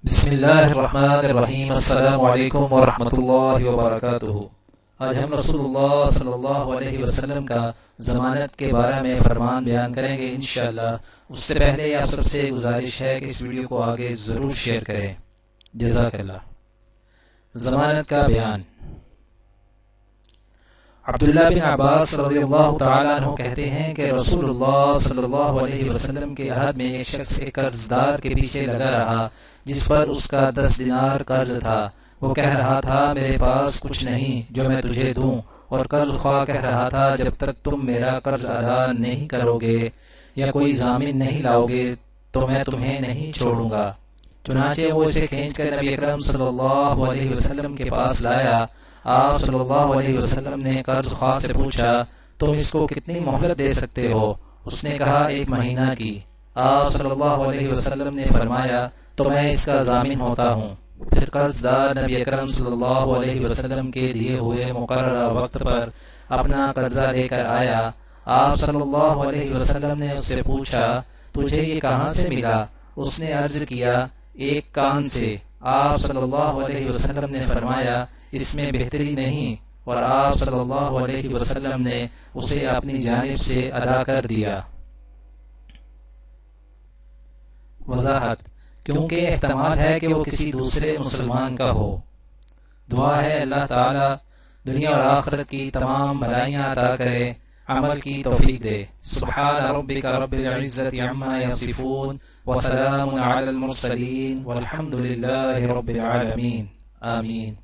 بسم اللہ الرحمن الرحیم۔ السلام علیکم ورحمۃ اللہ وبرکاتہ۔ آج ہم رسول اللہ صلی اللہ علیہ وسلم کا ضمانت کے بارے میں فرمان بیان کریں گے انشاءاللہ۔ اس سے پہلے آپ سب سے گزارش ہے کہ اس ویڈیو کو آگے ضرور شیئر کریں۔ جزاک اللہ۔ ضمانت کا بیان۔ عبداللہ بن عباس رضی اللہ تعالیٰ عنہ کہتے ہیں کہ رسول اللہ صلی اللہ علیہ وسلم کے عہد میں ایک شخص ایک قرض دار کے پیچھے لگا رہا جس پر اس کا 10 دینار قرض تھا۔ وہ کہہ رہا تھا میرے پاس کچھ نہیں جو میں تجھے دوں، اور قرض خواہ کہہ رہا تھا جب تک تم میرا قرض ادا نہیں کرو گے یا کوئی ضامن نہیں لاؤ گے تو میں تمہیں نہیں چھوڑوں گا۔ چنانچہ وہ اسے کھینچ کر نبی اکرم صلی اللہ علیہ وسلم کے پاس لایا۔ آپ صلی اللہ علیہ وسلم نے قرض خواہ سے پوچھا تم اس کو کتنی مہلت دے سکتے ہو؟ اس نے کہا 1 مہینہ کی۔ آپ صلی اللہ علیہ وسلم نے فرمایا تو میں اس کا ضامن ہوتا ہوں۔ پھر قرض دار نبی اکرم صلی اللہ علیہ وسلم کے دیے ہوئے مقررہ وقت پر اپنا قرضہ لے کر آیا۔ آپ صلی اللہ علیہ وسلم نے اس سے پوچھا تجھے یہ کہاں سے ملا؟ اس نے عرض کیا ایک کان سے۔ آپ صلی اللہ علیہ وسلم نے فرمایا اس میں بہتری نہیں، اور آپ صلی اللہ علیہ وسلم نے اسے اپنی جانب سے ادا کر دیا۔ وضاحت: کیونکہ احتمال ہے کہ وہ کسی دوسرے مسلمان کا ہو۔ دعا ہے اللہ تعالی دنیا اور آخرت کی تمام بھلائیاں عطا کرے، عمل کی توفیق دے۔ سبحان ربک رب العزت عما یصفون وسلام علی المرسلین والحمد للہ رب العالمین۔ آمین۔